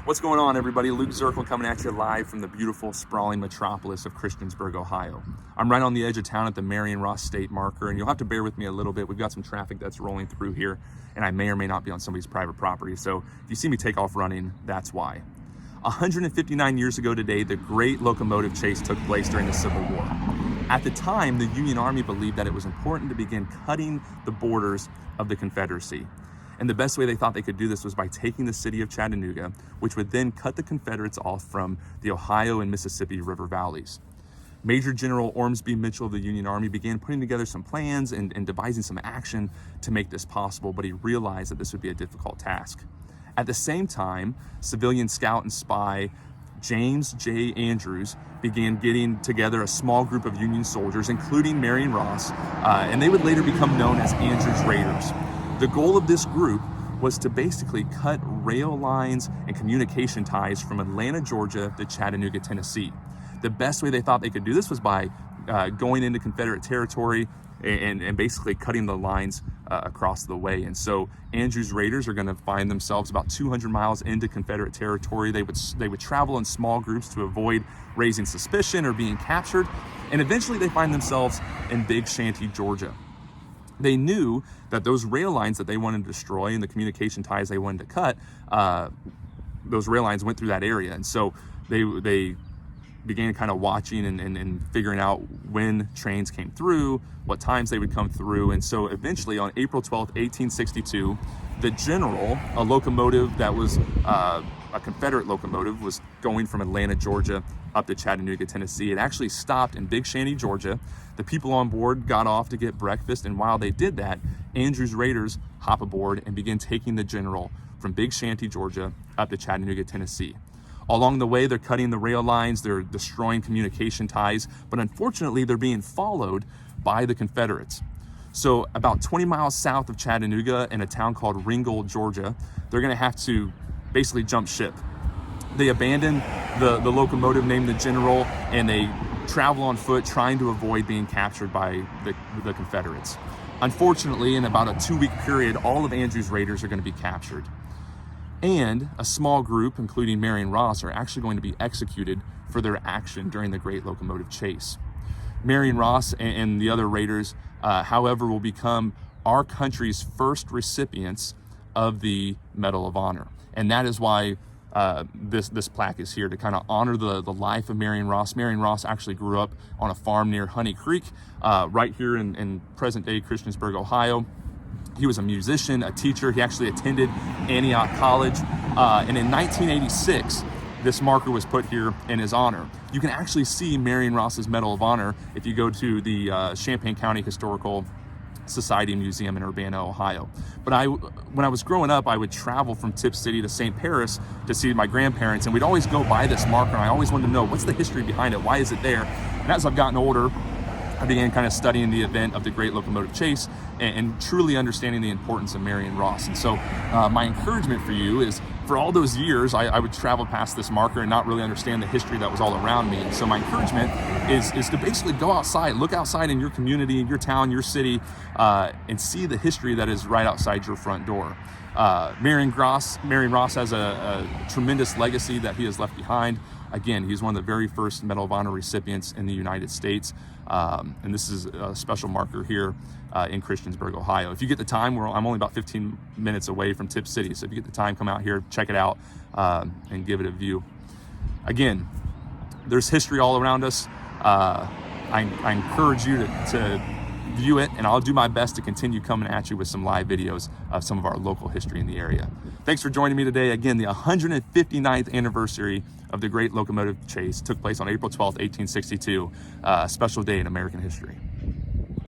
What's going on, everybody? Luke Zirkle coming at you live from the beautiful, sprawling metropolis of Christiansburg, Ohio. I'm right on the edge of town at the Marion Ross state marker, and you'll have to bear with me a little bit. We've got some traffic that's rolling through here, and I may or may not be on somebody's private property. So if you see me take off running, that's why. 159 years ago today, the Great Locomotive Chase took place during the Civil War. At the time, the Union Army believed that it was important to begin cutting the borders of the Confederacy. And the best way they thought they could do this was by taking the city of Chattanooga, which would then cut the Confederates off from the Ohio and Mississippi River valleys. Major General Ormsby Mitchell of the Union Army began putting together some plans and devising some action to make this possible, but he realized that this would be a difficult task. At the same time, civilian scout and spy James J. Andrews began getting together a small group of Union soldiers, including Marion Ross, and they would later become known as Andrews Raiders. The goal of this group was to basically cut rail lines and communication ties from Atlanta, Georgia to Chattanooga, Tennessee. The best way they thought they could do this was by going into Confederate territory and basically cutting the lines across the way. And so Andrews Raiders are going to find themselves about 200 miles into Confederate territory. They would travel in small groups to avoid raising suspicion or being captured. And eventually they find themselves in Big Shanty, Georgia. They knew that those rail lines that they wanted to destroy and the communication ties they wanted to cut, those rail lines went through that area. And so they began kind of watching and figuring out when trains came through, what times they would come through. And so eventually on April 12th, 1862, the General, a locomotive that was a Confederate locomotive, was going from Atlanta, Georgia up to Chattanooga, Tennessee. It actually stopped in Big Shanty, Georgia. The people on board got off to get breakfast, and while they did that, Andrews Raiders hop aboard and begin taking the General from Big Shanty, Georgia up to Chattanooga, Tennessee. Along the way, they're cutting the rail lines, they're destroying communication ties, but unfortunately, they're being followed by the Confederates. So about 20 miles south of Chattanooga in a town called Ringgold, Georgia, they're gonna have to basically jump ship. They abandon the locomotive named the General, and they travel on foot trying to avoid being captured by the Confederates. Unfortunately, in about a 2-week period, all of Andrews' Raiders are gonna be captured. And a small group, including Marion Ross, are actually going to be executed for their action during the Great Locomotive Chase. Marion Ross and the other Raiders, however, will become our country's first recipients of the Medal of Honor. And that is why this plaque is here, to kind of honor the life of Marion Ross. Marion Ross actually grew up on a farm near Honey Creek, right here in present-day Christiansburg, Ohio. He was a musician, a teacher. He actually attended Antioch College. And in 1986, this marker was put here in his honor. You can actually see Marion Ross's Medal of Honor if you go to the Champaign County Historical Society Museum in Urbana, Ohio. But when I was growing up, I would travel from Tip City to St. Paris to see my grandparents, and we'd always go by this marker, and I always wanted to know, what's the history behind it? Why is it there? And as I've gotten older, I began kind of studying the event of the Great Locomotive Chase and truly understanding the importance of Marion Ross. And so my encouragement for you is, for all those years, I would travel past this marker and not really understand the history that was all around me. And so my encouragement is to basically go outside, look outside in your community, your town, your city, and see the history that is right outside your front door. Marion Ross has a tremendous legacy that he has left behind. Again, he's one of the very first Medal of Honor recipients in the United States. And this is a special marker here in Christiansburg, Ohio. If you get the time, I'm only about 15 minutes away from Tip City. So if you get the time, come out here, check it out, and give it a view. Again, there's history all around us. I encourage you to view it, and I'll do my best to continue coming at you with some live videos of some of our local history in the area. Thanks for joining me today. Again, the 159th anniversary of the Great Locomotive Chase took place on April 12th, 1862, a special day in American history.